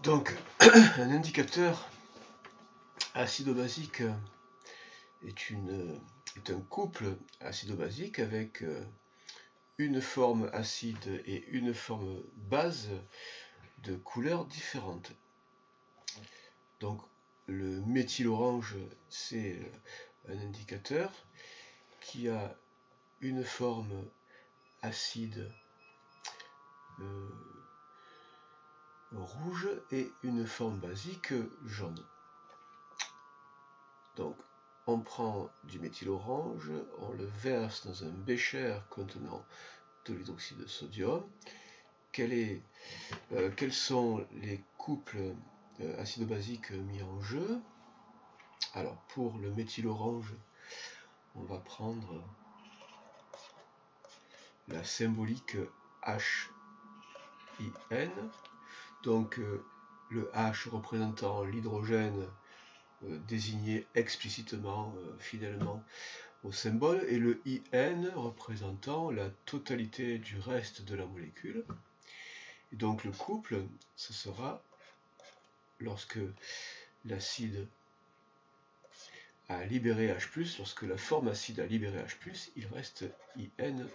Donc, un indicateur acido-basique est un couple acido-basique avec une forme acide et une forme base de couleurs différentes. Donc, le méthyl-orange, c'est un indicateur qui a une forme acide rouge et une forme basique jaune. Donc, on prend du méthyl-orange, on le verse dans un bécher contenant de l'hydroxyde de sodium. Quels sont les couples acido-basiques mis en jeu? Alors, pour le méthyl-orange, on va prendre la symbolique HIN. Donc, le H représentant l'hydrogène désigné explicitement, fidèlement au symbole, et le IN représentant la totalité du reste de la molécule. Et donc le couple, ce sera lorsque l'acide a libéré H+, lorsque la forme acide a libéré H+, il reste IN-.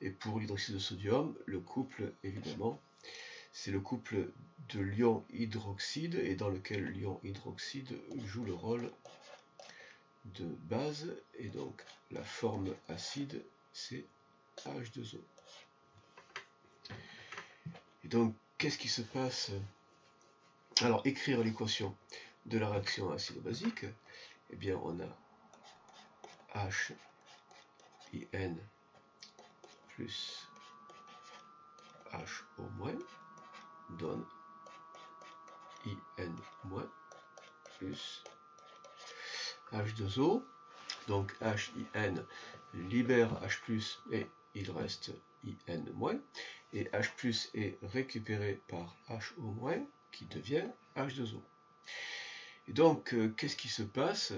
Et pour l'hydroxyde de sodium, le couple, évidemment, c'est le couple de l'ion hydroxyde, et dans lequel l'ion hydroxyde joue le rôle de base, et donc la forme acide, c'est H2O. Et donc, qu'est-ce qui se passe? Alors, écrire l'équation de la réaction acido-basique, eh bien, on a HIN plus HO- donne IN- plus H2O. Donc HIN libère H+, et il reste IN-, et H+ est récupéré par HO-, qui devient H2O. Et donc, qu'est-ce qui se passe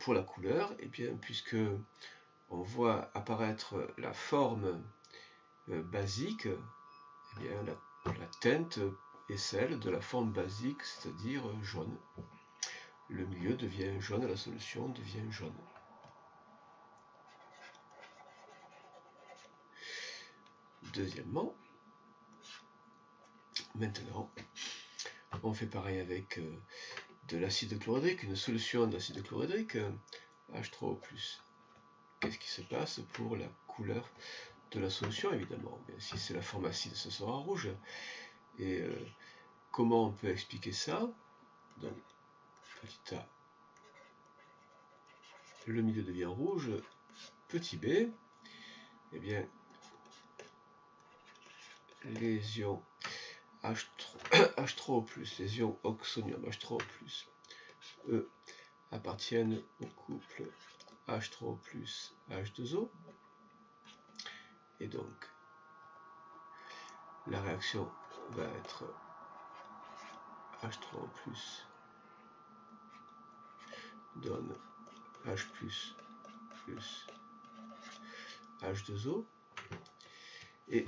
pour la couleur? Eh bien, puisque on voit apparaître la forme basique, eh bien, la teinte est celle de la forme basique, c'est-à-dire jaune. Le milieu devient jaune, la solution devient jaune. Deuxièmement, maintenant, on fait pareil avec de l'acide chlorhydrique, une solution d'acide chlorhydrique, H3O+. Qu'est-ce qui se passe pour la couleur de la solution? Évidemment, bien, si c'est la forme acide, ce sera rouge. Et comment on peut expliquer ça? Donc, petit a, le milieu devient rouge. Petit b, eh bien, les ions H3O+, les ions oxonium H3O+, eux, appartiennent au couple H3O+, H2O. Et donc, la réaction va être H3O+, donne H+, plus H2O. Et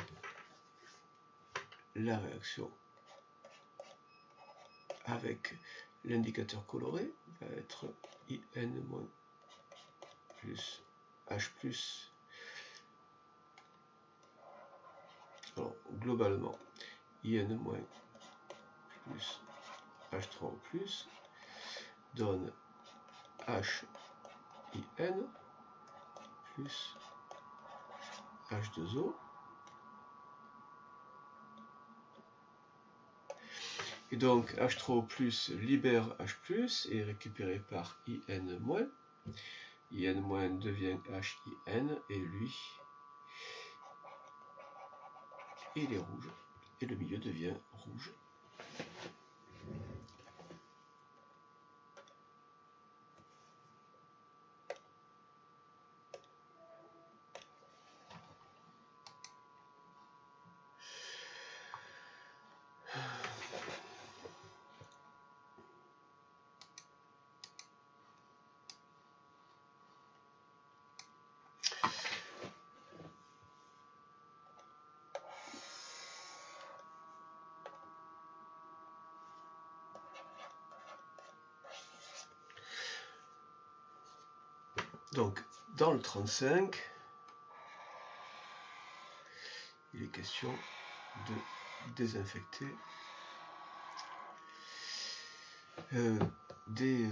la réaction avec l'indicateur coloré va être IN- plus H+. Alors, globalement, IN- plus H3O+, donne HIN plus H2O. Et donc H3O+ libère H+, et est récupéré par IN-. IN- devient HIN, et lui, il est rouge, et le milieu devient rouge. Donc, dans le 35, il est question de désinfecter des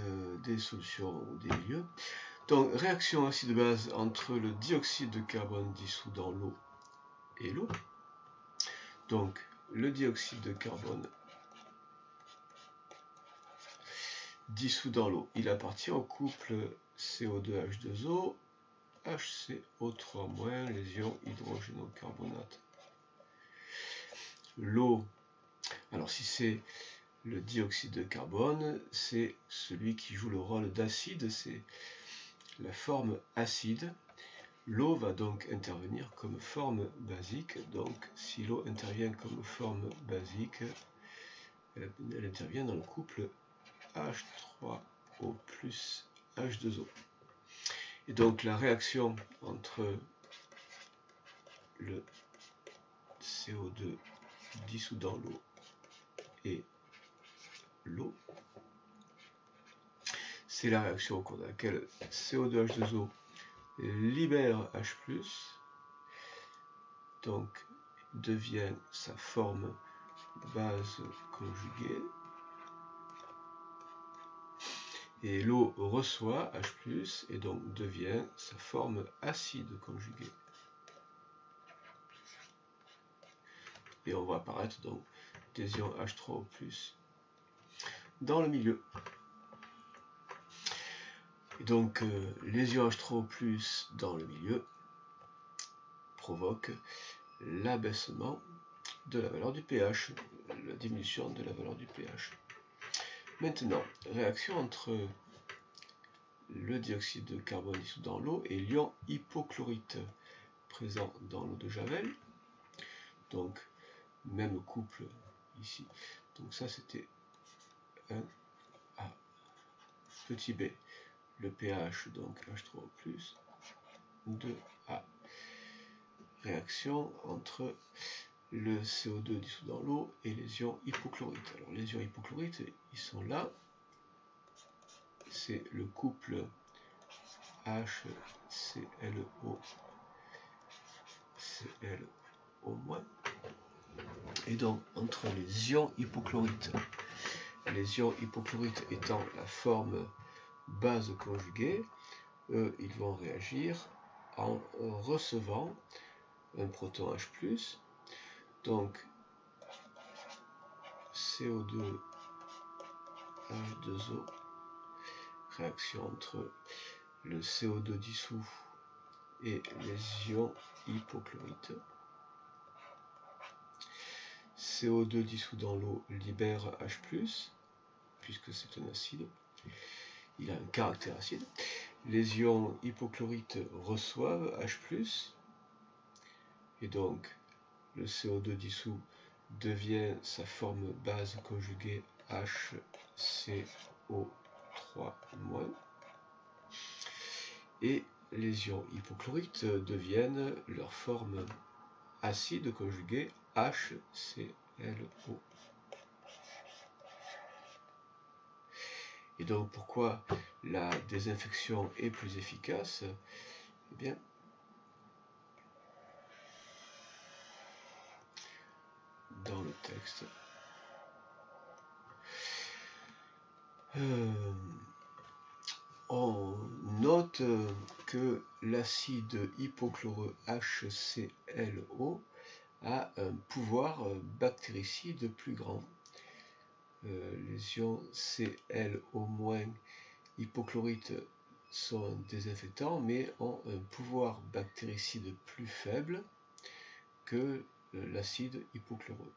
solutions ou des milieux. Donc, réaction acide-base entre le dioxyde de carbone dissous dans l'eau et l'eau. Donc, le dioxyde de carbone dissous dans l'eau, il appartient au couple CO2H2O, HCO3-, les ions hydrogénocarbonate. L'eau, alors si c'est le dioxyde de carbone, c'est celui qui joue le rôle d'acide, c'est la forme acide. L'eau va donc intervenir comme forme basique. Donc si l'eau intervient comme forme basique, elle intervient dans le couple H3O plus H2O. Et donc la réaction entre le CO2 dissous dans l'eau et l'eau, c'est la réaction au cours de laquelle CO2H2O libère H+, donc devient sa forme base conjuguée, et l'eau reçoit H+, et donc devient sa forme acide conjuguée. Et on voit apparaître donc des ions H3O+, dans le milieu. Et donc les ions H3O+, dans le milieu provoquent l'abaissement de la valeur du pH, la diminution de la valeur du pH. Maintenant, réaction entre le dioxyde de carbone dissous dans l'eau et l'ion hypochlorite présent dans l'eau de Javel. Donc, même couple ici. Donc ça, c'était 1A, petit b, le pH, donc H3O+, 2A. Réaction entre le CO2 dissous dans l'eau et les ions hypochlorites. Alors les ions hypochlorites, ils sont là. C'est le couple HClO, ClO-. Et donc entre les ions hypochlorites étant la forme base conjuguée, eux, ils vont réagir en recevant un proton H+, donc CO2 H2O, réaction entre le CO2 dissous et les ions hypochlorites. CO2 dissous dans l'eau libère H+, puisque c'est un acide, il a un caractère acide. Les ions hypochlorites reçoivent H+, et donc le CO2 dissous devient sa forme base conjuguée HCO3-, et les ions hypochlorites deviennent leur forme acide conjuguée HClO. Et donc pourquoi la désinfection est plus efficace? Eh bien, dans le texte, on note que l'acide hypochloreux HClO a un pouvoir bactéricide plus grand. Les ions ClO- hypochlorite sont désinfectants, mais ont un pouvoir bactéricide plus faible que l'acide hypochloreux.